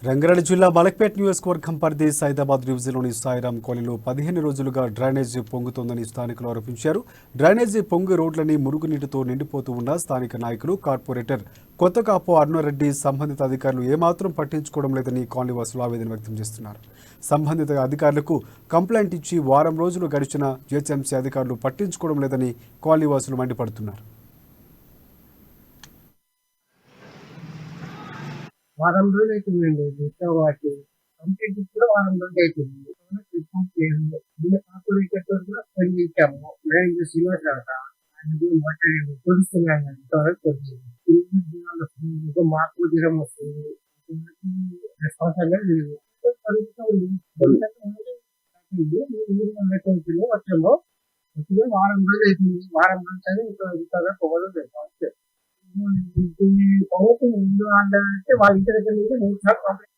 రంగారెడ్డి జిల్లా మలక్పేట్ నియోజకవర్గం పరిధి సైదాబాద్ డివిజన్లోని సాయిరాం కాలనీలో 15 రోజులుగా డ్రైనేజీ పొంగుతోందని స్థానికులు ఆరోపించారు. డ్రైనేజీ పొంగి రోడ్లని మురుగునీటితో నిండిపోతూ ఉన్న స్థానిక నాయకులు, కార్పొరేటర్ కొత్తకాపు అరుణారెడ్డి సంబంధిత అధికారులు ఏమాత్రం పట్టించుకోవడం లేదని కాలనీవాసులు ఆవేదన వ్యక్తం చేస్తున్నారు. సంబంధిత అధికారులకు కంప్లైంట్ ఇచ్చి వారం రోజులు గడిచిన జీహెచ్ఎంసీ అధికారులు పట్టించుకోవడం లేదని కాలనీవాసులు మండిపడుతున్నారు. వారం రోజులు అవుతుందండి మిగతా వాటి కంప్లీట్ కూడా వారం రోజులు అవుతుంది. కార్పొరేటర్ కూడా పని చేశాము. నేను శ్రీనివాసరావు ఆయన కూడా మాట్లాడి తెలుస్తున్నాను. మాకు జ్వరం వస్తుంది, రెస్పాన్సిబుల్ లేదు. వచ్చాము వచ్చిన వారం రోజులు అవుతుంది. వారం రోజులు ఇంకా పొగలు పౌరులు ముందు అంటే వాళ్ళ ఇంటి దగ్గర నుంచి 3 సార్లు కంప్లైంట్